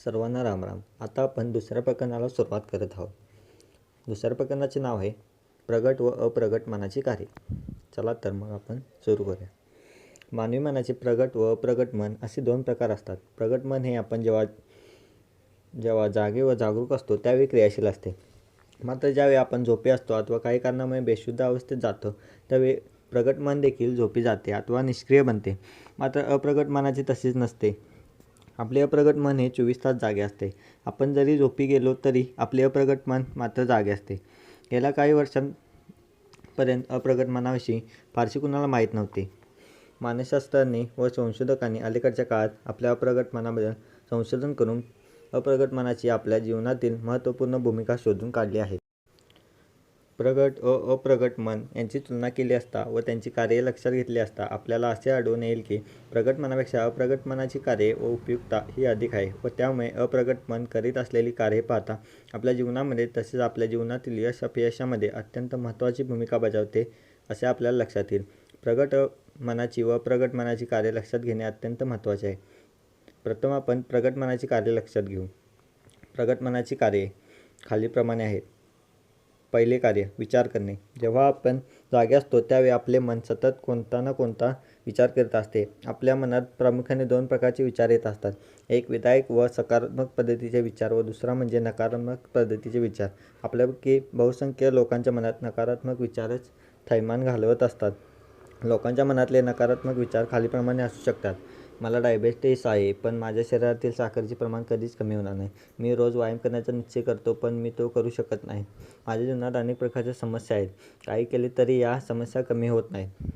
सर्वांना रामराम. आता आपण दुसऱ्या प्रकरणाला सुरुवात करत आहोत. दुसऱ्या प्रकरणाचे नाव आहे प्रगट व अप्रगट मनाची कार्ये. चला तर मग आपण सुरू करूया. मानवी मनाचे प्रगट व अप्रगट मन असे दोन प्रकार असतात. प्रगट मन हे आपण जेव्हा जागे व जागरूक असतो त्यावेळी क्रियाशील असते. मात्र ज्यावेळी आपण झोपी असतो अथवा काही कारणामुळे बेशुद्ध अवस्थेत जातो त्यावेळी प्रगट मन देखील झोपी जाते अथवा निष्क्रिय बनते. मात्र अप्रगट मनाचे तसेच नसते. आपले अप्रगट मन हे 24 तास जागे असते. आपण जरी झोपी गेलो तरी आपले अप्रगट मन मात्र जागे असते. गेल्या काही वर्षांपर्यंत अप्रगट मनाविषयी फारसे कुणाला माहीत नव्हते. मानसशास्त्रज्ञांनी व संशोधकांनी अलीकडच्या काळात आपल्या अप्रगट मनाबद्दल संशोधन करून अप्रगट मनाची आपल्या जीवनातील महत्त्वपूर्ण भूमिका शोधून काढली आहे. प्रगट व अप्रगट मन यांची तुलना केली असता व त्यांची कार्ये लक्षात घेतली असता आपल्याला असे आढळून येईल की प्रगट मनापेक्षा अप्रगट मनाची कार्ये व उपयुक्तता ही अधिक आहे व त्यामुळे अप्रगट मन करीत असलेली कार्ये पाहता आपल्या जीवनामध्ये तसेच आपल्या जीवनातील यश अपयशामध्ये अत्यंत महत्त्वाची भूमिका बजावते असे आपल्याला लक्षात येईल. प्रगट मनाची व अप्रगट मनाची कार्ये लक्षात घेणे अत्यंत महत्त्वाचे आहे. प्रथम आपण प्रगट मनाची कार्ये लक्षात घेऊ. प्रगट मनाची कार्ये खालीलप्रमाणे आहेत. पहिले कार्य विचार करणे. जेव्हा आपण जागे असतो त्यावेळी आपले मन सतत कोणता ना कोणता विचार करत असते. आपल्या मनात प्रामुख्याने दोन प्रकारचे विचार येत असतात. एक विधायक व सकारात्मक पद्धतीचे विचार व दुसरा म्हणजे नकारात्मक पद्धतीचे विचार. आपल्यापैकी बहुसंख्य लोकांच्या मनात नकारात्मक विचारच थैमान घालवत असतात. लोकांच्या मनातले नकारात्मक विचार खालीलप्रमाणे असू शकतात. मला डायबेटिस आहे पण माझ्या शरीरातील साखरेचे प्रमाण कधीच कमी होणार नाही. मी रोज व्यायाम करण्याचा निश्चय करतो पण मी तो करू शकत नाही. माझ्या जीवनात अनेक प्रकारच्या समस्या आहेत. काही केले तरी या समस्या कमी होत नाहीत.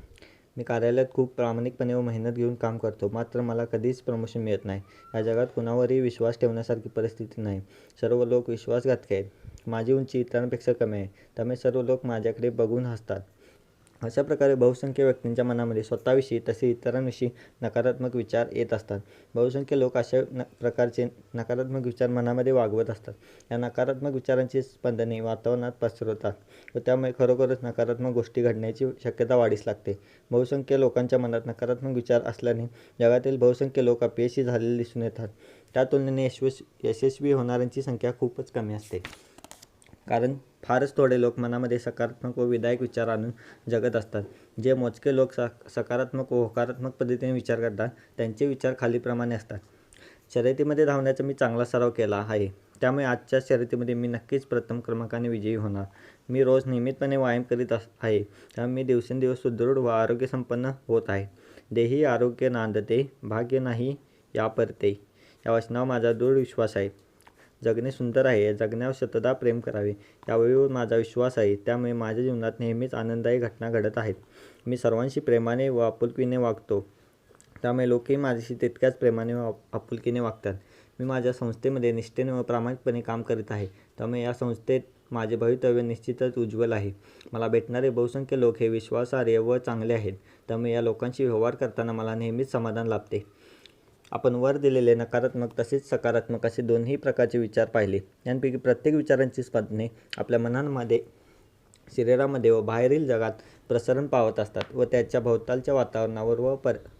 मी कार्यालयात खूप प्रामाणिकपणे व मेहनत घेऊन काम करतो मात्र मला कधीच प्रमोशन मिळत नाही. या जगात कुणावरही विश्वास ठेवण्यासारखी परिस्थिती नाही. सर्व लोक विश्वासघातकी आहेत. माझी उंची इतरांपेक्षा कमी आहे त्यामुळे सर्व लोक माझ्याकडे बघून हसतात. अशा प्रकारे बहुसंख्य व्यक्तींच्या मनामध्ये स्वतःविषयी तसे इतरांविषयी नकारात्मक विचार येत असतात. बहुसंख्य लोक अशा प्रकारचे नकारात्मक विचार मनामध्ये वागवत असतात. या नकारात्मक विचारांची स्पंदने वातावरणात पसरतात व त्यामुळे खरोखरच नकारात्मक गोष्टी घडण्याची शक्यता वाढीस लागते. बहुसंख्य लोकांच्या मनात नकारात्मक विचार असल्याने जगातील बहुसंख्य लोक अपयशी झालेले दिसून येतात. त्या तुलनेने यशस्वी होणाऱ्यांची संख्या खूपच कमी असते. कारण फारच थोडे लोक मनामध्ये सकारात्मक व विधायक विचार आणून जगत असतात. जे मोजके लोक सकारात्मक व होकारात्मक पद्धतीने विचार करतात त्यांचे विचार खालीलप्रमाणे असतात. शर्यतीमध्ये धावण्याचा मी चांगला सराव केला आहे त्यामुळे आजच्या शर्यतीमध्ये मी नक्कीच प्रथम क्रमांकाने विजयी होणार. मी रोज नियमितपणे व्यायाम करीत आहे त्यामुळे मी दिवसेंदिवस सुदृढ व आरोग्यसंपन्न होत आहे. देही आरोग्य नांदते भाग्य नाही या परते या वचनावर माझा दृढ विश्वास आहे. जगणे सुंदर आहे. जगण्यावर शतदा प्रेम करावे यावर माझा विश्वास आहे. त्यामुळे माझ्या जीवनात नेहमीच आनंददायी घटना घडत आहेत. मी सर्वांशी प्रेमाने व आपुलकीने वागतो त्यामुळे लोकही माझ्याशी तितक्याच प्रेमाने व आपुलकीने वागतात. मी माझ्या संस्थेमध्ये निष्ठेने व प्रामाणिकपणे काम करीत आहे त्यामुळे या संस्थेत माझे भवितव्य निश्चितच उज्ज्वल आहे. मला भेटणारे बहुसंख्य लोक हे विश्वासार्ह व चांगले आहेत त्यामुळे या लोकांशी व्यवहार करताना मला नेहमीच समाधान लाभते. आपण वर दिलेले नकारात्मक तसेच सकारात्मक असे दोन्ही प्रकारचे विचार पाहिले. यांपैकी प्रत्येक विचारांची स्पंदने आपल्या मनामध्ये शरीरामध्ये व बाहेरील जगात प्रसरण पावत असतात व त्याच्या भोवतालच्या वातावरणावर व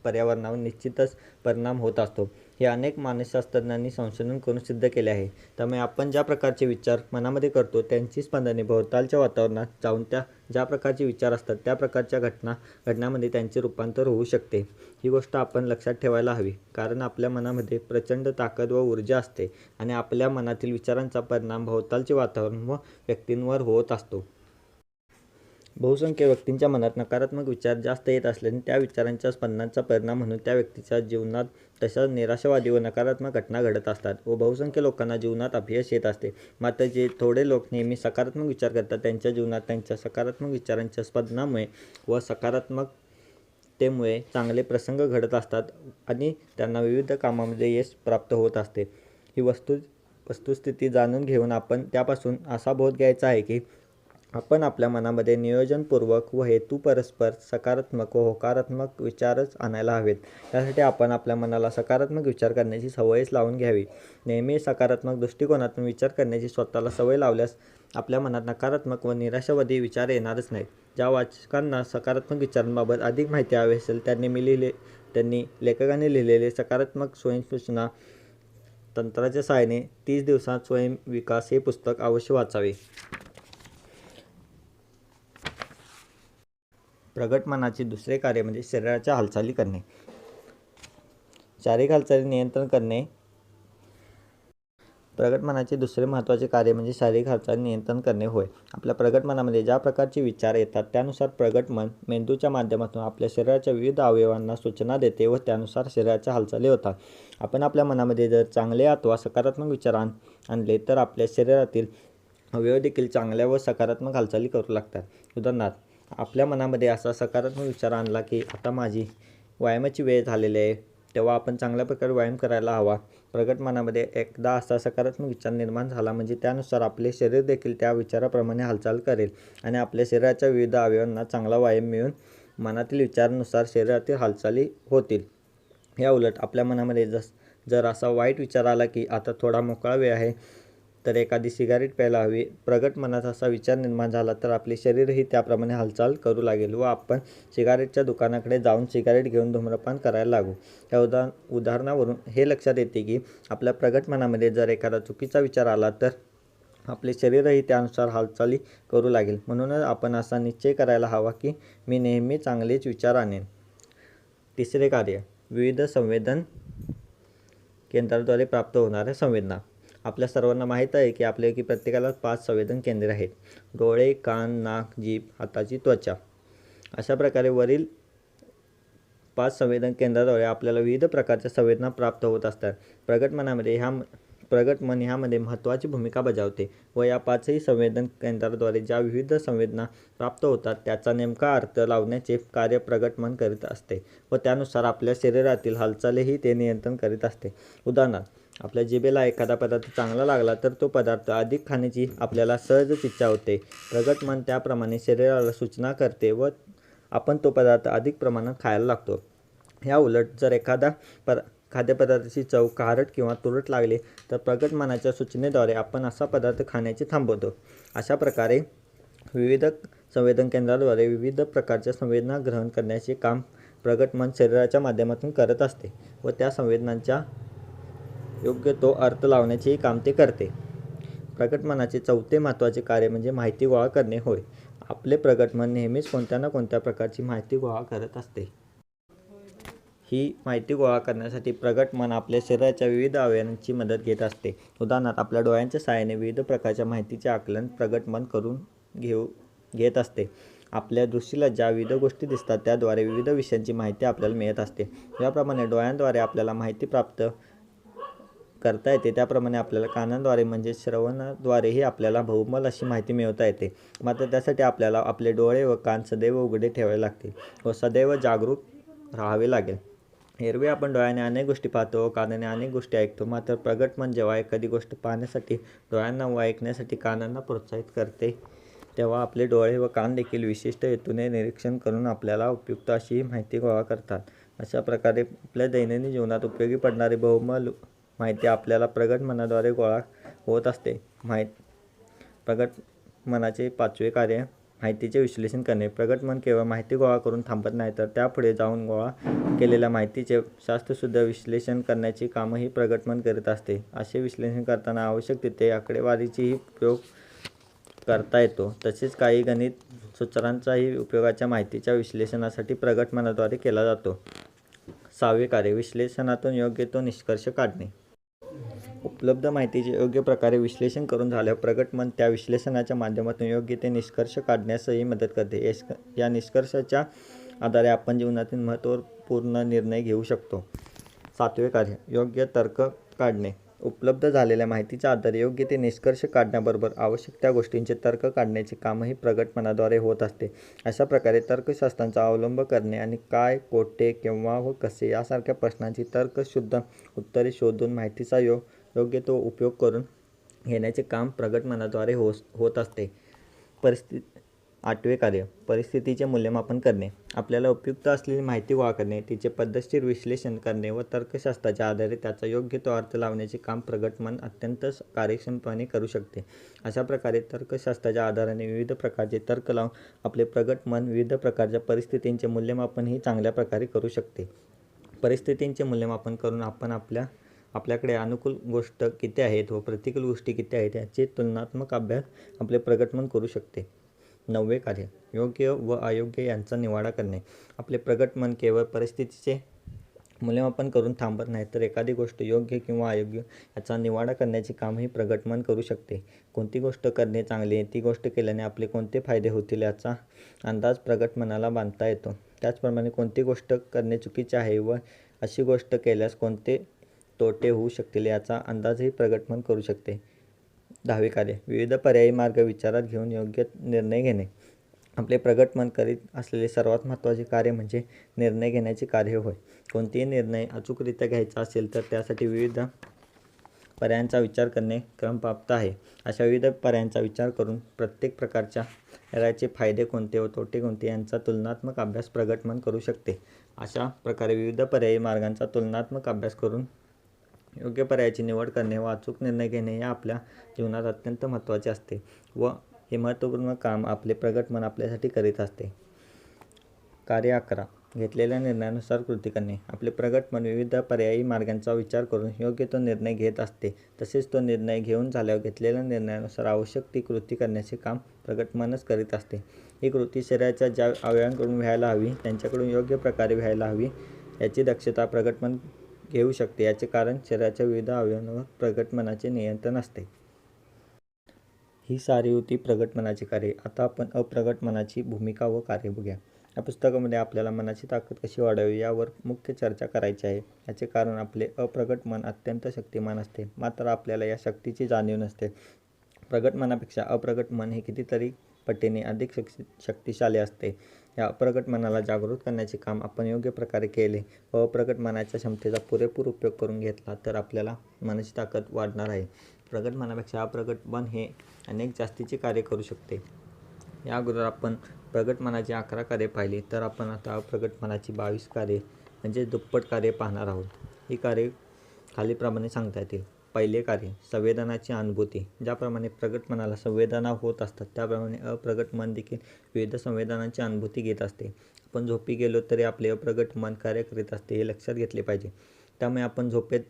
पर्यावरणावर निश्चितच परिणाम होत असतो. हे अनेक मानसशास्त्रज्ञांनी संशोधन करून सिद्ध केले आहे. त्यामुळे आपण ज्या प्रकारचे विचार मनामध्ये करतो त्यांची स्पंदने भोवतालच्या वातावरणात जाऊन ज्या प्रकारचे विचार असतात त्या प्रकारच्या घडण्यामध्ये त्यांचे रूपांतर होऊ शकते. ही गोष्ट आपण लक्षात ठेवायला हवी कारण आपल्या मनामध्ये प्रचंड ताकद व ऊर्जा असते आणि आपल्या मनातील विचारांचा परिणाम भोवतालचे वातावरण व व्यक्तींवर होत असतो. बहुसंख्य व्यक्तींच्या मनात नकारात्मक विचार जास्त येत असल्याने त्या विचारांच्या स्पंदनांचा परिणाम म्हणून त्या व्यक्तीच्या जीवनात तशाच निराशावादी व नकारात्मक घटना घडत असतात व बहुसंख्य लोकांना जीवनात अपयश येत असते. मात्र जे थोडे लोक नेहमी सकारात्मक विचार करतात त्यांच्या जीवनात त्यांच्या सकारात्मक विचारांच्या स्पंदनामुळे व सकारात्मकतेमुळे चांगले प्रसंग घडत असतात आणि त्यांना विविध कामामध्ये यश प्राप्त होत असते. ही वस्तुस्थिती जाणून घेऊन आपण त्यापासून असा बोध घ्यायचा आहे की आपण आपल्या मनामध्ये नियोजनपूर्वक व हेतुपरस्पर सकारात्मक व होकारात्मक विचारच आणायला हवेत. त्यासाठी आपण आपल्या मनाला सकारात्मक विचार करण्याची सवयच लावून घ्यावी. नेहमी सकारात्मक दृष्टिकोनातून विचार करण्याची स्वतःला सवय लावल्यास आपल्या मनात नकारात्मक व निराशावादी विचार येणारच नाहीत. ज्या वाचकांना सकारात्मक विचारांबाबत अधिक माहिती हवी असेल त्यांनी लेखकांनी लिहिलेले सकारात्मक स्वयंसूचना तंत्राच्या सहाय्याने 30 दिवसात स्वयंविकास हे पुस्तक अवश्य वाचावे. प्रगट मनाचे दुसरे कार्य म्हणजे शरीराच्या हालचाली करणे. शारीरिक हालचाली नियंत्रण करणे. प्रगट मनाचे दुसरे महत्त्वाचे कार्य म्हणजे शारीरिक हालचाली नियंत्रण करणे होय. आपल्या प्रगट मनामध्ये ज्या प्रकारचे विचार येतात त्यानुसार प्रगट मन मेंदूच्या माध्यमातून आपल्या शरीराच्या विविध अवयवांना सूचना देते व त्यानुसार शरीराच्या हालचाली होतात. आपण आपल्या मनामध्ये जर चांगले अथवा सकारात्मक विचार आणले तर आपल्या शरीरातील अवयव देखील चांगल्या व सकारात्मक हालचाली करू लागतात. उदाहरणार्थ, आपल्या मनामध्ये असा सकारात्मक विचार आणला की आता माझी व्यायामाची वेळ झालेली आहे, तेव्हा आपण चांगल्या प्रकारे व्यायाम करायला हवा. प्रगट मनामध्ये एकदा असा सकारात्मक विचार निर्माण झाला म्हणजे त्यानुसार आपले शरीर देखील त्या विचाराप्रमाणे हालचाल करेल आणि आपल्या शरीराच्या विविध अवयवांना चांगला व्यायाम मिळून मनातील विचारानुसार शरीरातील हालचाली होतील. या उलट आपल्या मनामध्ये जर असा वाईट विचार आला की आता थोडा मोकळा वेळ आहे तर एखादी सिगारेट प्यायला हवी, प्रगट मनात असा विचार निर्माण झाला तर आपले शरीरही त्याप्रमाणे हालचाल करू लागेल व आपण सिगारेटच्या दुकानाकडे जाऊन सिगारेट घेऊन धूम्रपान करायला लागू. या उदाहरणावरून हे लक्षात येते की आपल्या प्रगट मनामध्ये जर एखादा चुकीचा विचार आला तर आपले शरीरही त्यानुसार हालचाली करू लागेल. म्हणूनच आपण असा निश्चय करायला हवा की मी नेहमी चांगलेच विचार आणेन. तिसरे कार्य विविध संवेदन केंद्राद्वारे प्राप्त होणाऱ्या संवेदना. आपल्या सर्वांना माहीत आहे की आपल्यापैकी प्रत्येकाला 5 संवेदन केंद्रे आहेत: डोळे, कान, नाक, जीभ, हाताची त्वचा. अशा प्रकारे वरील 5 संवेदन केंद्राद्वारे आपल्याला विविध प्रकारच्या संवेदना प्राप्त होत असतात. प्रगट मन ह्यामध्ये महत्त्वाची भूमिका बजावते व या 5ही संवेदन केंद्राद्वारे ज्या विविध संवेदना प्राप्त होतात त्याचा नेमका अर्थ लावण्याचे कार्य प्रगट मन करीत असते व त्यानुसार आपल्या शरीरातील हालचालीही ते नियंत्रण करीत असते. उदाहरणार्थ, आपल्या जिभेला एखादा पदार्थ चांगला लागला तर तो पदार्थ अधिक खाण्याची आपल्याला सहजच इच्छा होते. प्रगट मन त्याप्रमाणे शरीराला सूचना करते व आपण तो पदार्थ अधिक प्रमाणात खायला लागतो. या उलट जर एखादा खाद्यपदार्थाची चव खारट किंवा तुरट लागली तर प्रगट मनाच्या सूचनेद्वारे आपण असा पदार्थ खाण्याचे थांबवतो. अशा प्रकारे विविध संवेदन केंद्राद्वारे विविध प्रकारच्या संवेदना ग्रहण करण्याचे काम प्रगट मन शरीराच्या माध्यमातून करत असते व त्या संवेदनांचा योग्य तो अर्थ लावण्याचेही काम ते करते. प्रगट मनाचे चौथे महत्त्वाचे कार्य म्हणजे माहिती गोळा करणे होय. आपले प्रगट मन नेहमीच कोणत्या ना कोणत्या प्रकारची माहिती गोळा करत असते. ही माहिती गोळा करण्यासाठी प्रगट मन आपल्या शरीराच्या विविध अवयवांची मदत घेत असते. उदाहरणार्थ, आपल्या डोळ्यांच्या सहाय्याने विविध प्रकारच्या माहितीचे आकलन प्रगट मन करून घेत असते. आपल्या दृष्टीला ज्या विविध गोष्टी दिसतात त्याद्वारे विविध विषयांची माहिती आपल्याला मिळत असते. ज्याप्रमाणे डोळ्यांद्वारे आपल्याला माहिती प्राप्त करता येते त्याप्रमाणे आपल्याला कानांद्वारे म्हणजे श्रवणाद्वारेही आपल्याला बहुमोल अशी माहिती मिळवता येते. मात्र त्यासाठी आपल्याला आपले डोळे व कान सदैव उघडे ठेवावे लागतील व सदैव जागरूक राहावे लागेल. एरवी आपण डोळ्याने अनेक गोष्टी पाहतो व कानाने अनेक गोष्टी ऐकतो. मात्र प्रगट मन जेव्हा एखादी गोष्ट पाहण्यासाठी डोळ्यांना व ऐकण्यासाठी कानांना प्रोत्साहित करते तेव्हा आपले डोळे व कान देखील विशिष्ट हेतूने निरीक्षण करून आपल्याला उपयुक्त अशी माहिती गोळा करतात. अशा प्रकारे आपल्या दैनंदिन जीवनात उपयोगी पडणारी बहुमोल माहिती आपल्याला प्रगट मनाद्वारे गोळा होत असते. प्रगट मनाचे 5वे कार्य माहितीचे विश्लेषण करणे. प्रगट मन केवळ माहिती गोळा करून थांबत नाही तर त्यापुढे जाऊन गोळा केलेल्या माहितीचे शास्त्रशुद्ध विश्लेषण करण्याचे कामही प्रगट मन करीत असते. असे विश्लेषण करताना आवश्यक तिथे आकडेवारीचाही उपयोग करता येतो. तसेच काही गणित सूत्रांचाही उपयोगाच्या माहितीच्या विश्लेषणासाठी प्रगट मनाद्वारे केला जातो. 6वे कार्य विश्लेषणातून योग्य तो निष्कर्ष काढणे. उपलब्ध माहितीचे योग्य प्रकारे विश्लेषण करून झाल्यावर प्रगट मन त्या विश्लेषणाच्या माध्यमातून योग्य ते निष्कर्ष काढण्यासही मदत करते. या निष्कर्षाच्या आधारे आपण जीवनातील महत्त्वपूर्ण निर्णय घेऊ शकतो. 7वे कार्य योग्य तर्क काढणे. उपलब्ध झालेल्या माहितीच्या आधारे योग्य ते निष्कर्ष काढण्याबरोबर आवश्यक त्या गोष्टींचे तर्क काढण्याचे कामही प्रगट मनाद्वारे होत असते. अशा प्रकारे तर्कशास्त्राचा अवलंब करणे आणि काय, कोठे, केव्हा व कसे यासारख्या प्रश्नांची तर्कशुद्ध उत्तरे शोधून माहितीचा योग्य तो उपयोग करून घेण्याचे काम प्रगट मनाद्वारे होत असते. 8वे कार्य परिस्थितीचे मूल्यमापन करणे. आपल्याला उपयुक्त असलेली माहिती गोळा करणे, तिचे पद्धतशीर विश्लेषण करणे व तर्कशास्त्राच्या आधारे त्याचा योग्य तो अर्थ लावण्याचे काम प्रगट मन अत्यंत कार्यक्षमपणे करू शकते. अशा प्रकारे तर्कशास्त्राच्या आधाराने विविध प्रकारचे तर्क लावून आपले प्रगट मन विविध प्रकारच्या परिस्थितींचे मूल्यमापनही चांगल्या प्रकारे करू शकते. परिस्थितींचे मूल्यमापन करून आपण आपल्या आपल्याकडे अनुकूल गोष्ट किती आहेत व प्रतिकूल गोष्टी किती आहेत याचे तुलनात्मक अभ्यास आपले प्रगट मन करू शकते. 9वे कार्य योग्य व अयोग्य यांचा निवाडा करणे. आपले प्रगट मन केवळ परिस्थितीचे मूल्यमापन करून थांबत नाही, तर एखादी गोष्ट योग्य किंवा अयोग्य याचा निवाडा करण्याचे कामही प्रगट मन करू शकते. कोणती गोष्ट करणे चांगली, ती गोष्ट केल्याने आपले कोणते फायदे होतील याचा अंदाज प्रगट मनाला बांधता येतो. त्याचप्रमाणे कोणती गोष्ट करणे चुकीचे आहे व अशी गोष्ट केल्यास कोणते तोटे होऊ शकतील याचा अंदाजही प्रगट मन करू शकते. 10वे कार्य विविध पर्यायी मार्ग विचारात घेऊन योग्य निर्णय घेणे. आपले प्रगट मन करीत असलेले सर्वात महत्त्वाचे कार्य म्हणजे निर्णय घेण्याचे कार्य होय. कोणतेही निर्णय अचूकरित्या घ्यायचा असेल तर त्यासाठी विविध पर्यायांचा विचार करणे क्रमप्राप्त आहे. अशा विविध पर्यायांचा विचार करून प्रत्येक प्रकारच्या पर्यायाचे फायदे कोणते व तोटे कोणते यांचा तुलनात्मक अभ्यास प्रगट मन करू शकते. अशा प्रकारे विविध पर्यायी मार्गांचा तुलनात्मक अभ्यास करून योग्य पर्यायाची निवड करणे व अचूक निर्णय घेणे हे आपल्या जीवनात अत्यंत महत्त्वाचे असते व हे महत्त्वपूर्ण काम आपले प्रगट मन आपल्यासाठी करीत असते. कार्य 11 घेतलेल्या निर्णयानुसार कृती करणे. आपले प्रगट मन विविध पर्यायी मार्गांचा विचार करून योग्य तो निर्णय घेत असते. तसेच तो निर्णय घेऊन झाल्यावर घेतलेल्या निर्णयानुसार आवश्यक ती कृती करण्याचे काम प्रगट मनच करीत असते. ही कृती शरीराच्या ज्या अवयवांकडून व्हायला हवी त्यांच्याकडून योग्य प्रकारे व्हायला हवी याची दक्षता प्रगट मन घेऊ शकते. याचे कारण शरीराच्या विविध अवयवांवर प्रगट मनाचे नियंत्रण असते. ही सारी होती प्रगट मनाची कार्ये. आता आपण अप्रगट मनाची भूमिका व कार्य बघूया. या पुस्तकामध्ये आपल्याला मनाची ताकद कशी वाढवावी यावर मुख्य चर्चा करायची आहे. याचे कारण आपले अप्रगट मन अत्यंत शक्तिमान असते, मात्र आपल्याला या शक्तीची जाणीव नसते. प्रगट मनापेक्षा अप्रगट मन हे कितीतरी पटीने अधिक शक्तिशाली असते. या अप्रगट मनाला जागृत करण्याचे काम आपण योग्य प्रकारे केले व अप्रगट मनाच्या क्षमतेचा पुरेपूर उपयोग करून घेतला तर आपल्याला मनाची ताकद वाढणार आहे. प्रगट मनापेक्षा अप्रगट मन हे अनेक जास्तीचे कार्य करू शकते. या अगोदर आपण प्रगट मनाची 11 कार्ये पाहिली, तर आपण आता अप्रगट मनाची 22 कार्ये म्हणजे दुप्पट कार्ये पाहणार आहोत. ही कार्ये खालीलप्रमाणे सांगता येतील. पहिले कार्य संवेदनाची अनुभूती. ज्याप्रमाणे प्रगट मनाला संवेदना होत असतात त्याप्रमाणे अप्रगट मन देखील विविध संवेदनांची अनुभूती घेत असते. आपण झोपी गेलो तरी आपले अप्रगट मन कार्य करीत असते हे लक्षात घेतले पाहिजे. त्यामुळे आपण झोपेत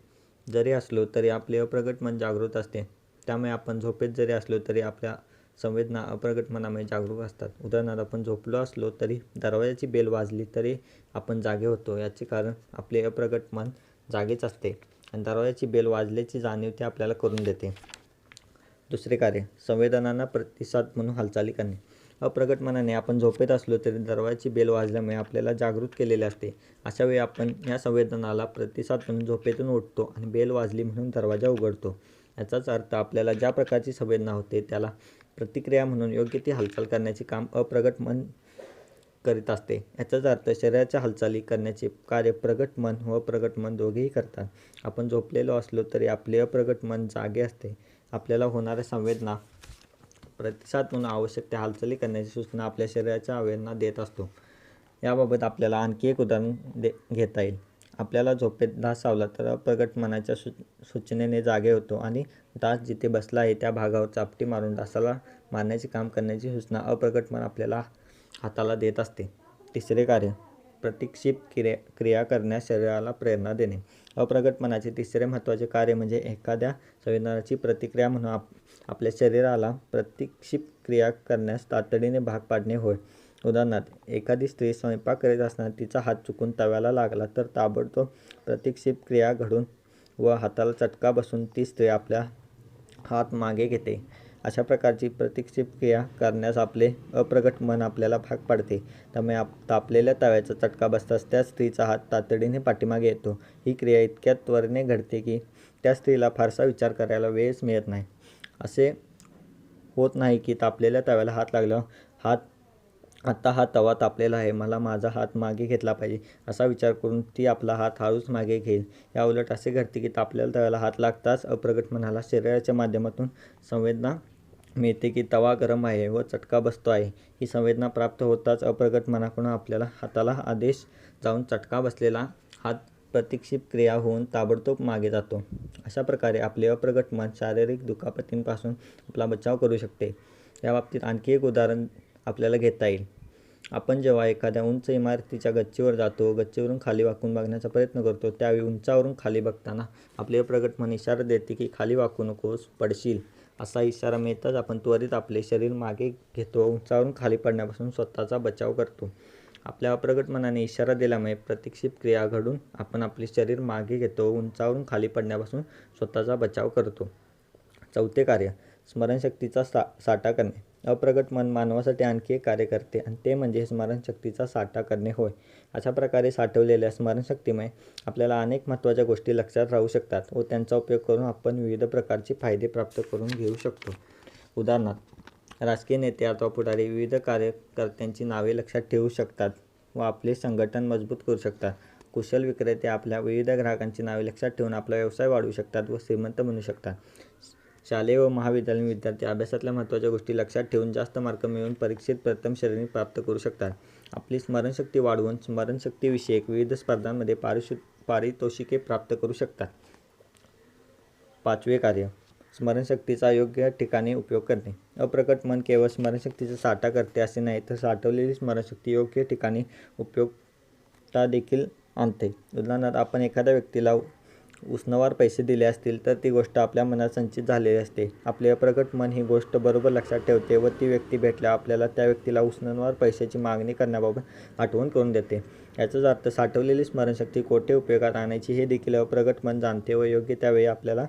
जरी असलो तरी आपले अप्रगट मन जागृत असते. त्यामुळे आपण झोपेत जरी असलो तरी आपल्या संवेदना अप्रगट मनामुळे जागरूक असतात. उदाहरणार्थ आपण झोपलो असलो तरी दरवाजाची बेल वाजली तरी आपण जागे होतो. याचे कारण आपले अप्रगट मन जागेच असते आणि दरवाजाची बेल वाजल्याची जाणीव ते आपल्याला करून देते. दुसरे कार्य संवेदनांना प्रतिसाद म्हणून हालचाली करणे. अप्रगट मनाने आपण झोपेत असलो तरी दरवाजाची बेल वाजल्यामुळे आपल्याला जागृत केलेले असते. अशा वेळी आपण या संवेदनाला प्रतिसाद म्हणून झोपेतून उठतो आणि बेल वाजली म्हणून दरवाजा उघडतो. याचाच अर्थ आपल्याला ज्या प्रकारची संवेदना होते त्याला प्रतिक्रिया म्हणून योग्य ती हालचाल करण्याचे काम अप्रगट मन करीत असते. याचाच अर्थ शरीराच्या हालचाली करण्याचे कार्य प्रगट मन व अप्रगट मन दोघेही करतात. आपण झोपलेलो असलो तरी आपले अप्रगट मन जागे असते. आपल्याला होणाऱ्या संवेदना प्रतिसाद म्हणून आवश्यक त्या हालचाली करण्याची सूचना आपल्या शरीराच्या अवयवांना देत असतो. याबाबत आपल्याला आणखी एक उदाहरण घेता येईल. आपल्याला झोपेत डास चावला तर अप्रगट मनाच्या सूचनेने जागे होतो आणि डास जिथे बसला आहे त्या भागावर चापटी मारून डासाला मारण्याचे काम करण्याची सूचना अप्रगट मन आपल्याला हाताला देत असते. तिसरे कार्य प्रतिक्षेप क्रिया करण्यास शरीराला प्रेरणा देणे. अप्रगट मनाचे तिसरे महत्त्वाचे कार्य म्हणजे एखाद्या संवेदनाची प्रतिक्रिया म्हणून आपल्या शरीराला प्रतिक्षेप क्रिया करण्यास तातडीने भाग पाडणे होय. उदाहरणार्थ एखादी स्त्री स्वयंपाक करीत असताना तिचा हात चुकून तव्याला लागला तर ताबडतोब प्रतिक्षेप क्रिया घडून व हाताला चटका बसून ती स्त्री आपला हात मागे घेते. अशा प्रकारची प्रतिक्षेप क्रिया करण्यास आपले अप्रगट मन आपल्याला भाग पाडते. त्यामुळे तापलेल्या तव्याचा चटका बसताच त्या स्त्रीचा हात तातडीने पाठीमागे येतो. ही क्रिया इतक्या त्वरेने घडते की त्या स्त्रीला फारसा विचार करायला वेळच मिळत नाही. असे होत नाही की तापलेल्या तव्याला हात लागल्यावर आता हा तवा तापलेला आहे, मला माझा हात मागे घेतला पाहिजे असा विचार करून ती आपला हात हळूच मागे घेईल. याउलट असे घडते की तापलेल्या तव्याला हात लागताच अप्रगट मनाला शरीराच्या माध्यमातून संवेदना मिळते की तवा गरम आहे व चटका बसतो आहे. ही संवेदना प्राप्त होताच अप्रगट मनाकडून आपल्याला हाताला आदेश जाऊन चटका बसलेला हात प्रतिक्षेप क्रिया होऊन ताबडतोब मागे जातो. अशा प्रकारे आपले अप्रगट मन शारीरिक दुखापतींपासून आपला बचाव करू शकते. याबाबतीत आणखी एक उदाहरण आपल्याला घेता येईल. आपण जेव्हा एखाद्या उंच इमारतीच्या गच्चीवर जातो, गच्चीवरून खाली वाकून बघण्याचा प्रयत्न करतो, त्यावेळी उंचावरून खाली बघताना आपले अप्रगट मन इशारा देते की खाली वाकू नकोस, पडशील. असा इशारा मिळताच आपण त्वरित आपले शरीर मागे घेतो व उंचावरून खाली पडण्यापासून स्वतःचा बचाव करतो. आपल्या अप्रगट मनाने इशारा दिल्यामुळे प्रतीक्षित क्रिया घडून आपण आपले शरीर मागे घेतो व उंचावरून खाली पडण्यापासून स्वतःचा बचाव करतो. चौथे कार्य, स्मरणशक्तीचा साठा करणे. अप्रगट मन मानवासाठी आणखी एक कार्य करते आणि ते म्हणजे स्मरणशक्तीचा साठा करणे होय. अशा प्रकारे साठवलेल्या स्मरणशक्तीमुळे आपल्याला अनेक महत्त्वाच्या गोष्टी लक्षात राहू शकतात व त्यांचा उपयोग करून आपण विविध प्रकारचे फायदे प्राप्त करून घेऊ शकतो. उदाहरणार्थ, राजकीय नेते अथवा पुढारी विविध कार्यकर्त्यांची नावे लक्षात ठेवू शकतात व आपले संघटन मजबूत करू शकतात. कुशल विक्रेते आपल्या विविध ग्राहकांची नावे लक्षात ठेवून आपला व्यवसाय वाढवू शकतात व श्रीमंत बनू शकतात. शालेय व महाविद्यालयीन विद्यार्थी अभ्यासातल्या महत्त्वाच्या गोष्टी लक्षात ठेवून जास्त मार्क मिळवून परीक्षेत प्रथम श्रेणी प्राप्त करू शकतात. आपली स्मरणशक्ती वाढवून स्मरणशक्तीविषयक विविध स्पर्धांमध्ये पारितोषिके प्राप्त करू शकतात. पाचवे कार्य, स्मरणशक्तीचा योग्य ठिकाणी उपयोग करणे. अप्रगट मन केवळ स्मरणशक्तीचा साठा करते असे नाही, तर साठवलेली स्मरणशक्ती योग्य ठिकाणी उपयोगिता देखील आणते. उदाहरणार्थ, आपण एखाद्या व्यक्तीला उसनवार पैसे दिले असतील तर ती गोष्ट आपल्या मनात संचित झालेली असते. आपले अप्रगट मन ही गोष्ट बरोबर लक्षात ठेवते व ती व्यक्ती भेटल्यावर आपल्याला त्या व्यक्तीला उसनवार पैशाची मागणी करण्याबाबत आठवण करून देते. याचाच अर्थ साठवलेली स्मरणशक्ती कोठे उपयोगात आणायची हे देखील अप्रगट मन जाणते व योग्य त्यावेळी आपल्याला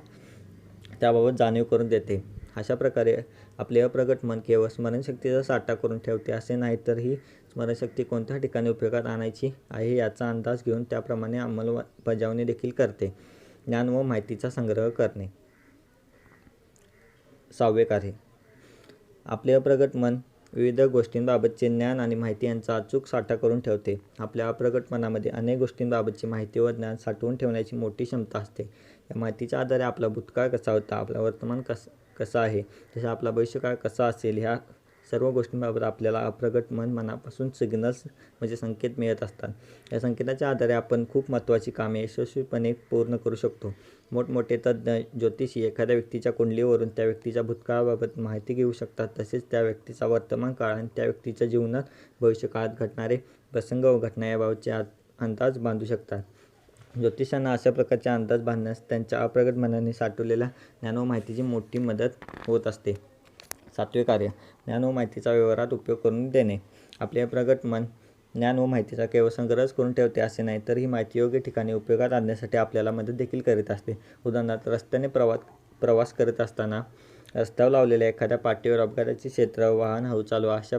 त्याबाबत जाणीव करून देते. अशा प्रकारे आपले अप्रगट मन केवळ स्मरणशक्तीचा साठा करून ठेवते असे नाही, तर ही स्मरणशक्ती कोणत्या ठिकाणी उपयोगात आणायची आहे याचा अंदाज घेऊन त्याप्रमाणे अंमलबजावणी देखील करते. ज्ञान व माहितीचा संग्रह करणे. सहावे कार्य, आपले अप्रगट मन विविध गोष्टींबाबतचे ज्ञान आणि माहिती यांचा अचूक साठा करून ठेवते. आपल्या अप्रगट मनामध्ये अनेक गोष्टींबाबतची माहिती व ज्ञान साठवून ठेवण्याची मोठी क्षमता असते. या माहितीच्या आधारे आपला भूतकाळ कसा होता, आपला वर्तमान कसा आहे, तसे आपला भविष्यकाळ कसा असेल, ह्या सर्व गोष्टींबाबत आपल्याला अप्रगट मनापासून सिग्नल्स म्हणजे संकेत मिळत असतात. या संकेताच्या आधारे आपण खूप महत्त्वाची कामे यशस्वीपणे पूर्ण करू शकतो. मोठमोठे तज्ज्ञ ज्योतिषी एखाद्या व्यक्तीच्या कुंडलीवरून त्या व्यक्तीच्या भूतकाळाबाबत माहिती घेऊ शकतात. तसेच त्या व्यक्तीचा वर्तमान काळ आणि त्या व्यक्तीच्या जीवनात भविष्यकाळात घडणारे प्रसंग व घटना याबाबतचे अंदाज बांधू शकतात. ज्योतिषांना अशा प्रकारचे अंदाज बांधण्यास त्यांच्या अप्रगट मनाने साठवलेल्या ज्ञान व माहितीची मोठी मदत होत असते. सातवे कार्य, ज्ञान व माहितीचा व्यवहारात उपयोग करून देणे. आपले अप्रगट मन ज्ञान व माहितीचा केवळ संग्रहच करून ठेवते असे नाही, तर ही माहिती योग्य ठिकाणी उपयोगात आणण्यासाठी आपल्याला मदत देखील करीत असते. उदाहरणार्थ, रस्त्याने प्रवास करत असताना रस्त्यावर लावलेल्या एखाद्या पाटीवर अपघाताचे क्षेत्र, वाहन हळू चालवा अशा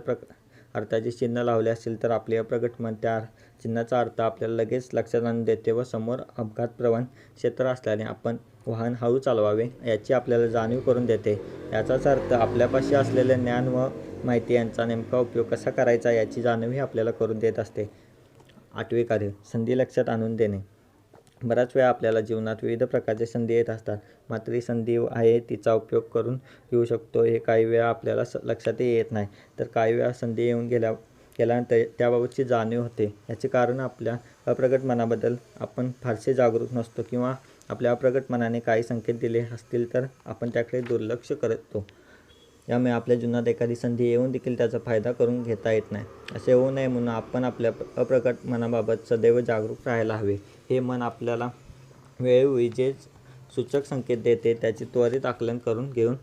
अर्थाचे चिन्ह लावले असेल तर आपले अप्रगट मन त्या चिन्हाचा अर्थ आपल्याला लगेच लक्षात आणून देते व समोर अपघातप्रवण क्षेत्र असल्याने आपण वाहन हळू चालवावे याची आपल्याला जाणीव करून देते. याचाच अर्थ आपल्यापाशी असलेले ज्ञान व माहिती यांचा नेमका उपयोग कसा करायचा याची जाणीवही आपल्याला करून देत असते. आठवे कार्य, संधी लक्षात आणून देणे. बऱ्याच वेळा आपल्याला जीवनात विविध प्रकारच्या संधी येत असतात, मात्र ही संधी आहे तिचा उपयोग करून घेऊ शकतो हे काही वेळा आपल्याला लक्षातही येत नाही, तर काही वेळा संधी येऊन गेल्यानंतर त्याबाबतची जाणीव होते. याचे कारण आपल्या अप्रगट मनाबद्दल आपण फारसे जागरूक नसतो किंवा आपल्या अप्रगट मनाने काही संकेत दिले असतील तर आपण त्याकडे दुर्लक्ष करतो. यामुळे आपल्या जीवनात एखादी संधी येऊन देखील त्याचा फायदा करून घेता येत नाही. असे होऊ नये म्हणून आपण आपल्या अप्रगट मनाबाबत सदैव जागरूक राहायला हवे. हे मन आपल्याला वेळोवेळी जे सूचक संकेत देते त्याचे त्वरित आकलन करून घेऊन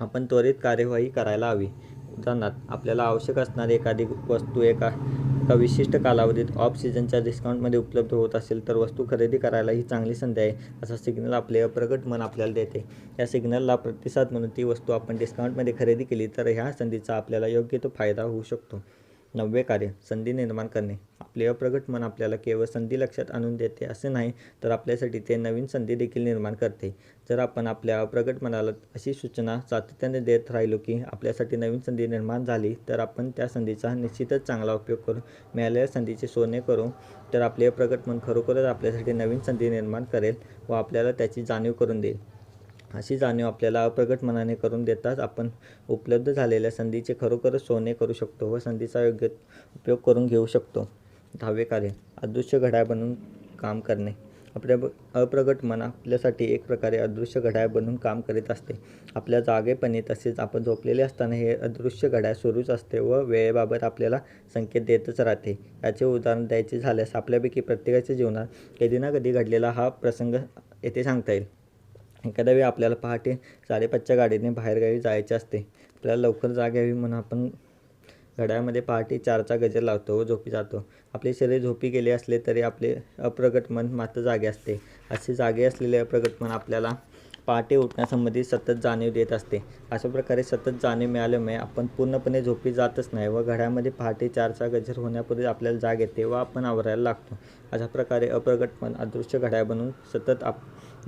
आपण त्वरित कार्यवाही करायला हवी. उदाहरणार्थ, आपल्याला आवश्यक असणारी एखादी वस्तू एका विशिष्ट कालावधीत ऑफ सीझनच्या डिस्काउंटमध्ये उपलब्ध होत असेल तर वस्तू खरेदी करायला ही चांगली संधी आहे असा सिग्नल आपले अप्रगट मन आपल्याला देते. या सिग्नलला प्रतिसाद म्हणून ती वस्तू आपण डिस्काउंटमध्ये खरेदी केली तर ह्या संधीचा आपल्याला योग्य तो फायदा होऊ शकतो. नववे कार्य, संधी निर्माण करणे. आपले अप्रगट मन आपल्याला केवळ संधी लक्षात आणून देते असे नाही, तर आपल्यासाठी ते नवीन संधी देखील निर्माण करते. जर आपण आपल्या अप्रगट मनाला अशी सूचना सातत्याने देत राहिलो की आपल्यासाठी नवीन संधी निर्माण झाली, तर आपण त्या संधीचा निश्चितच चांगला उपयोग करून मिळालेल्या संधीचे सोने करू, तर आपले अप्रगट मन खरोखरच आपल्यासाठी नवीन संधी निर्माण करेल व आपल्याला त्याची जाणीव करून देईल. अशी जाणीव आपल्याला अप्रगट मनाने करून देताच आपण उपलब्ध झालेल्या संधीचे खरोखरच सोने करू शकतो व संधीचा योग्य उपयोग करून घेऊ शकतो. 10वे कार्य, अदृश्य घड्याळ बनून काम करणे. अप्रगट मन आपल्यासाठी एक प्रकारे अदृश्य घड्याळ बनून काम करीत असते. आपल्या जागेपणी तसेच आपण झोपलेले असताना हे अदृश्य घड्याळ सुरूच असते व वेळेबाबत आपल्याला संकेत देतच राहते. याचे उदाहरण द्यायचे झाल्यास आपल्यापैकी प्रत्येकाच्या जीवनात कधी ना कधी घडलेला हा प्रसंग येथे सांगता येईल. एखाद्या वेळी आपल्याला पहाटे 5:30च्या गाडीने बाहेरगावी जायचे असते. आपल्याला लवकर जाग यावी म्हणून आपण घड्याळामध्ये पहाटे 4चा गजर लावतो व झोपी जातो. आपले शरीर झोपी गेले असले तरी आपले अप्रगट मन मात्र जागे असते. असे जागे असलेले अप्रगट मन आपल्याला पहाटे उठण्यासंबंधी सतत जाणीव देत असते. अशा प्रकारे सतत जाणीव मिळाल्यामुळे आपण पूर्णपणे झोपी जातच नाही व घड्याळामध्ये पहाटे 4चा गजर होण्यापूर्वी आपल्याला जाग येते व आपण आवरायला लागतो. अशा प्रकारे अप्रगट मन अदृश्य घड्याळ बनून सतत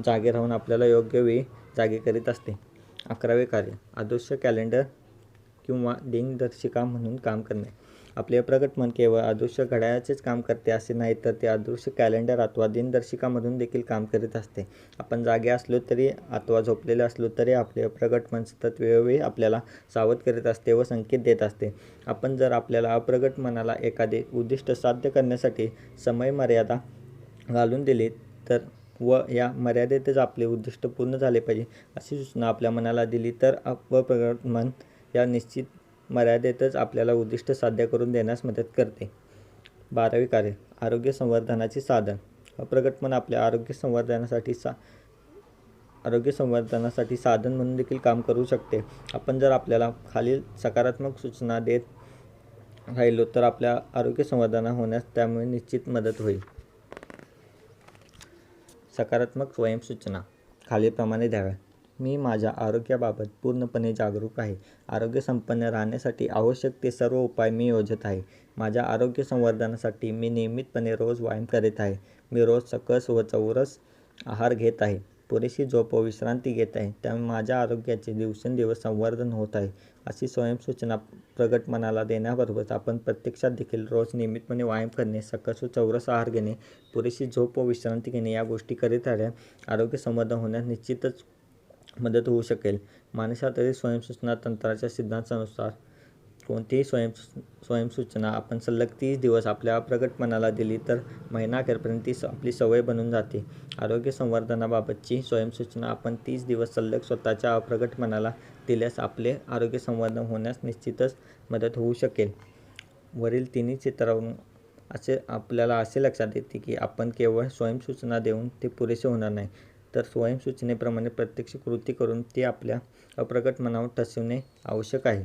जागे राहून आपल्याला योग्य वेळी जागे करीत असते. 11वे कार्य अदृश्य कॅलेंडर किंवा दिनदर्शिका म्हणून काम करणे. आपले अप्रगट मन केवळ अदृश्य घड्याळाचेच काम करते असे नाही तर ते अदृश्य कॅलेंडर अथवा दिनदर्शिकामधून देखील काम करीत असते. आपण जागे असलो तरी अथवा झोपलेले असलो तरी आपले अप्रगट मन सतत वेळोवेळी आपल्याला सावध करीत असते व संकेत देत असते. आपण जर आपल्याला अप्रगट मनाला एखादे उद्दिष्ट साध्य करण्यासाठी समयमर्यादा घालून दिली तर व या मर्यादेतच आपले उद्दिष्ट पूर्ण झाले पाहिजे अशी सूचना आपल्या मनाला दिली तर अप्रगट मन या निश्चित मर्यादेतच आपल्याला उद्दिष्ट साध्य करून देण्यास मदत करते. 12वे कार्य आरोग्य संवर्धनाचे साधन. अप्रगट मन आपल्या आरोग्य संवर्धनासाठी साधन म्हणून देखील काम करू शकते. आपण जर आपल्याला खालील सकारात्मक सूचना देत राहिलो तर आपल्या आरोग्य संवर्धन होण्यास त्यामुळे निश्चित मदत होईल. सकारात्मक स्वयंसूचना खालीलप्रमाणे द्याव्या. मी माझ्या आरोग्याबाबत पूर्णपणे जागरूक आहे. आरोग्य संपन्न राहण्यासाठी आवश्यक ते सर्व उपाय मी योजत आहे. माझ्या आरोग्य संवर्धनासाठी मी नियमितपणे रोज व्यायाम करीत आहे. मी रोज सकस व चौरस आहार घेत आहे. पुरेशी झोप व विश्रांती घेत आहे. त्यामुळे माझ्या आरोग्याचे दिवसेंदिवस संवर्धन होत आहे. अशी स्वयंसूचना प्रगट मनाला देण्याबरोबरच आपण प्रत्यक्षात देखील रोज नियमितपणे व्यायाम करणे, सकस व चौरस आहार घेणे, पुरेशी झोप व विश्रांती घेणे या गोष्टी करीत राहिल्यास आरोग्य संवर्धन होण्यास निश्चितच मदत होऊ शकेल. मानसशास्त्रीय स्वयंसूचना तंत्राच्या सिद्धांतानुसार कोणतीही स्वयंसूचना आपण सलग 30 दिवस आपल्या अप्रगट मनाला दिली तर महिनाअखेरपर्यंत ती आपली सवय बनून जाते. आरोग्य संवर्धनाबाबतची स्वयंसूचना आपण 30 दिवस सलग स्वतःच्या अप्रगट मनाला दिल्यास आपले आरोग्य संवर्धन होण्यास निश्चितच मदत होऊ शकेल. वरील तिन्ही चित्रावरून आपल्याला असे लक्षात येते की आपण केवळ स्वयंसूचना देऊन ते पुरेसे होणार नाही तर स्वयंसूचनेप्रमाणे प्रत्यक्ष कृती करून ती आपल्या अप्रगट मनावर ठसविणे आवश्यक आहे.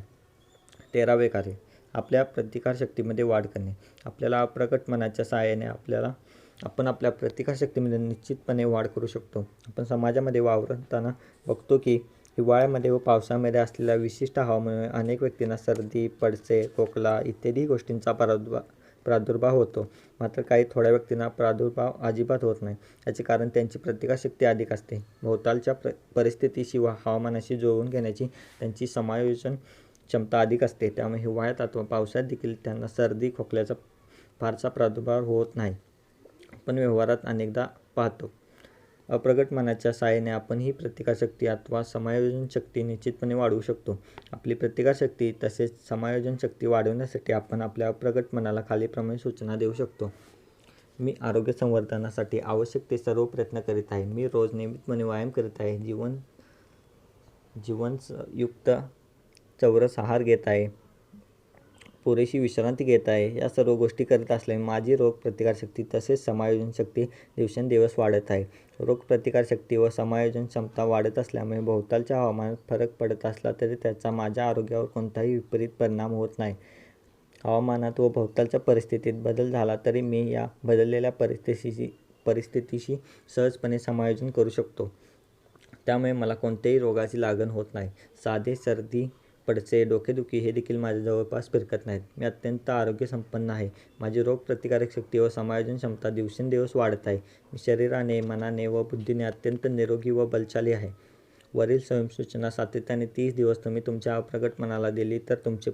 13वे कार्य आपल्या प्रतिकारशक्तीमध्ये वाढ करणे. आपल्याला अप्रगट मनाच्या सहाय्याने आपण आपल्या प्रतिकारशक्तीमध्ये निश्चितपणे वाढ करू शकतो. आपण समाजामध्ये वावरताना बघतो की हिवाळ्यामध्ये व पावसाळ्यामध्ये असलेल्या विशिष्ट हवामानामुळे अनेक व्यक्तींना सर्दी, पडसे, खोकला इत्यादी गोष्टींचा प्रादुर्भाव होतो. मात्र काही थोड्या व्यक्तींना प्रादुर्भाव अजिबात होत नाही. याचे कारण त्यांची प्रतिकारशक्ती अधिक असते. भोवतालच्या परिस्थितीशी व हवामानाशी जुळवून घेण्याची त्यांची समायोजन क्षमता अधिक असते. त्यामुळे हिवाळ्यात अथवा पावसाळ्यात देखील त्यांना सर्दी, खोकल्याचा फारसा प्रादुर्भाव होत नाही. आपण व्यवहारात अनेकदा पाहतो. अप्रगट मनाच्या सहाय्याने आपण ही प्रतिकारशक्ती अथवा समायोजन शक्ती निश्चितपणे वाढवू शकतो. आपली प्रतिकारशक्ती तसेच समायोजन शक्ती वाढवण्यासाठी आपण आपल्या अप्रगट मनाला खालीलप्रमाणे सूचना देऊ शकतो. मी आरोग्य संवर्धनासाठी आवश्यक ते सर्व प्रयत्न करीत आहे. मी रोज नियमितपणे व्यायाम करीत आहे. जीवनयुक्त चौरस आहार घेत आहे. पुरेशी विश्रांती घेत आहे. या सर्व गोष्टी करत असल्याने माझी रोगप्रतिकारशक्ती तसेच समायोजन शक्ती दिवसेंदिवस वाढत आहे. रोगप्रतिकारशक्ती व समायोजन क्षमता वाढत असल्यामुळे भोवतालच्या हवामानात फरक पडत असला तरी त्याचा माझ्या आरोग्यावर कोणताही विपरीत परिणाम होत नाही. हवामानात व भोवतालच्या परिस्थितीत बदल झाला तरी मी या बदललेल्या परिस्थितीशी सहजपणे समायोजन करू शकतो. त्यामुळे मला कोणत्याही रोगाची लागण होत नाही. साधे सर्दी, पडसे, डोकेदुखी हे देखील माझ्या जवळपास फिरकत नाहीत. मी अत्यंत आरोग्यसंपन्न आहे. माझी रोगप्रतिकारक शक्ती व समायोजन क्षमता दिवसेंदिवस वाढत आहे. मी शरीराने, मनाने व बुद्धीने अत्यंत निरोगी व बलशाली आहे. वरील स्वयंसूचना सातत्याने 30 दिवस तुम्ही तुमच्या अप्रगट मनाला दिली तर तुमचे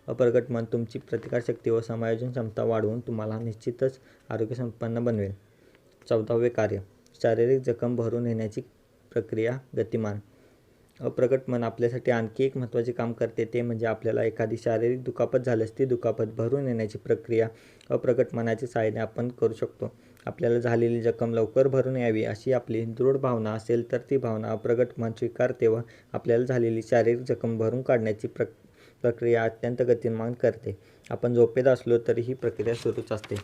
अप्रगट मन तुमची प्रतिकारशक्ती व समायोजन क्षमता वाढवून तुम्हाला निश्चितच आरोग्यसंपन्न बनवेल. 14वे कार्य शारीरिक जखम भरून येण्याची प्रक्रिया गतिमान. अप्रगट मन आपल्यासाठी आणखी एक महत्त्वाचे काम करते ते म्हणजे आपल्याला एखादी शारीरिक दुखापत झाल्यास ती दुखापत भरून येण्याची प्रक्रिया अप्रगट मनाच्या सहाय्याने आपण करू शकतो. आपल्याला झालेली जखम लवकर भरून यावी अशी आपली दृढ भावना असेल तर ती भावना अप्रगट मन स्वीकारते व आपल्याला झालेली शारीरिक जखम भरून काढण्याची प्रक्रिया अत्यंत गतिमान करते. आपण झोपेत असलो तरी ही प्रक्रिया सुरूच असते.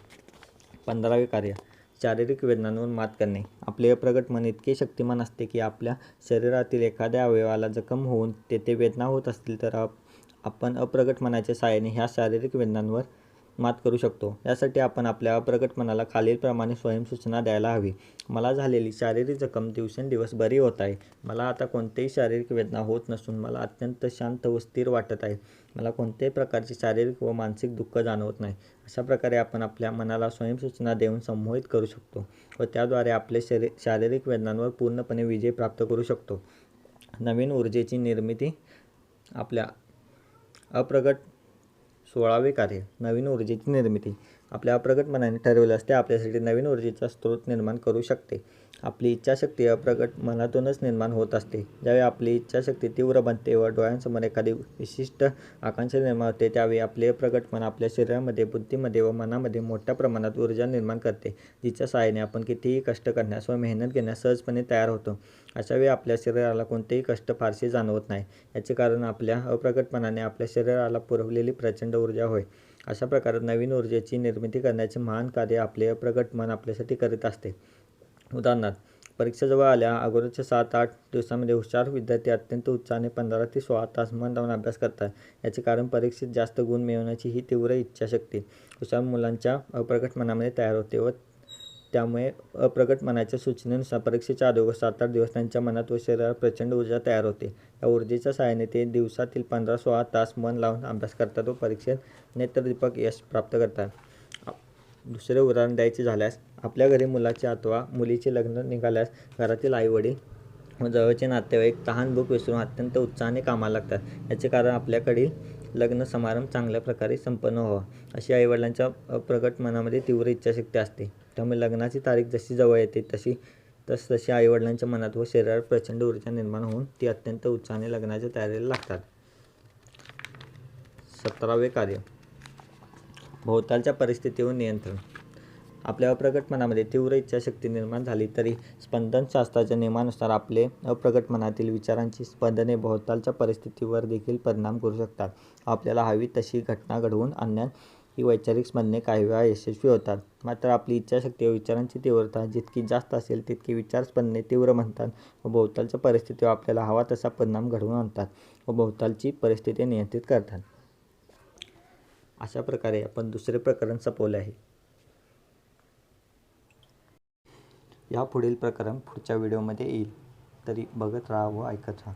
15वे कार्य शारीरिक वेदनांवर मात करणे. आपले अप्रगट मन इतके शक्तिमान असते की आपल्या शरीरातील एखाद्या अवयवाला जखम होऊन तेथे वेदना होत असतील तर आपण अप्रगट मनाच्या साहाय्याने ह्या शारीरिक वेदनांवर मात करू शकतो. यासाठी आपण आपल्या अप्रगट मनाला खालीलप्रमाणे स्वयंसूचना द्यायला हवी. मला झालेली शारीरिक जखम दिवसेंदिवस बरी होत आहे. मला आता कोणतीही शारीरिक वेदना होत नसून मला अत्यंत शांत व स्थिर वाटत आहे. मला कोणत्याही प्रकारचे शारीरिक व मानसिक दुःख जाणवत नाही. अशा प्रकारे आपण आपल्या मनाला स्वयंसूचना देऊन संमोहित करू शकतो व त्याद्वारे आपले शारीरिक वेदनांवर पूर्णपणे विजय प्राप्त करू शकतो. नवीन ऊर्जेची निर्मिती. आपल्या अप्रगट 16वे कार्य नवीन ऊर्जेची निर्मिती. आपल्या अप्रगट मनाने ठरवल्यास ते आपल्यासाठी नवीन ऊर्जेचा स्रोत निर्माण करू शकते. आपली इच्छाशक्ती अप्रगट मनातूनच निर्माण होत असते. ज्यावेळी आपली इच्छाशक्ती तीव्र बनते व डोळ्यांसमोर एखादी विशिष्ट आकांक्षा निर्माण होते त्यावेळी आपले अप्रगट मन आपल्या शरीरामध्ये, बुद्धीमध्ये व मनामध्ये मोठ्या प्रमाणात ऊर्जा निर्माण करते, जिच्या सहाय्याने आपण कितीही कष्ट करण्यास व मेहनत घेण्यास सहजपणे तयार होतो. अशावेळी आपल्या शरीराला कोणतेही कष्ट फारसे जाणवत नाही. याचे कारण आपल्या अप्रगट मनाने आपल्या शरीराला पुरवलेली प्रचंड ऊर्जा होय. अशा प्रकारे नवीन ऊर्जेची निर्मिती करण्याचे महान कार्य आपले अप्रगट मन आपल्यासाठी करीत असते. उदाहरणार्थ, परीक्षा जवळ आल्या अगोदरच्या 7-8 दिवसांमध्ये हुशार विद्यार्थी अत्यंत उत्साहाने 15 ते 16 तास मन लावून अभ्यास करतात. याचे कारण परीक्षेत जास्त गुण मिळवण्याची ही तीव्र इच्छाशक्ती हुशार मुलांच्या अप्रगट मनामध्ये तयार होते व त्यामुळे अप्रगट मनाच्या सूचनेनुसार परीक्षेच्या अगोदर 7-8 दिवस त्यांच्या मनात व शरीरात प्रचंड ऊर्जा तयार होते. या ऊर्जेच्या सहाय्याने ते दिवसातील 15-16 तास मन लावून अभ्यास करतात व परीक्षेत नेत्रदीपक यश प्राप्त करतात. दुसरे उदाहरण द्यायचे झाल्यास, आपल्या घरी मुलाचे अथवा मुलीचे लग्न निघाल्यास घरातील आईवडील व जवळचे नातेवाईक तहान-भूक विसरून अत्यंत उत्साहाने कामाला लागतात. याचे कारण आपल्याकडील लग्न समारंभ चांगल्या प्रकारे संपन्न व्हावा अशी आईवडिलांच्या अप्रगट मनामध्ये तीव्र इच्छाशक्ती असते. त्यामुळे लग्नाची तारीख जशी जवळ येते तसतशी आईवडिलांच्या मनात व शरीरात प्रचंड ऊर्जा निर्माण होऊन ती अत्यंत उत्साहाने लग्नाच्या तयारीला लागतात. 17वे कार्य भोवतालच्या परिस्थितीवर नियंत्रण. आपल्या अप्रगट मनामध्ये तीव्र इच्छाशक्ती निर्माण झाली तरी स्पंदनशास्त्राच्या नियमानुसार आपले अप्रगट मनातील विचारांची स्पंदने भोवतालच्या परिस्थितीवर देखील परिणाम करू शकतात. आपल्याला हवी तशी घटना घडवून आणण्यात ही वैचारिक स्पंदने काही वेळा यशस्वी होतात. मात्र आपली इच्छाशक्ती व विचारांची तीव्रता जितकी जास्त असेल तितकी विचार स्पंदने तीव्र बनतात व भोवतालच्या परिस्थितीवर आपल्याला हवा तसा परिणाम घडवून आणतात व भोवतालची परिस्थिती नियंत्रित करतात. अशा प्रकारे आपण दुसरे प्रकरण संपवले आहे. या पुढील प्रकरण पुढच्या व्हिडिओमध्ये येईल. तरी बघत राहा व ऐकत राहा.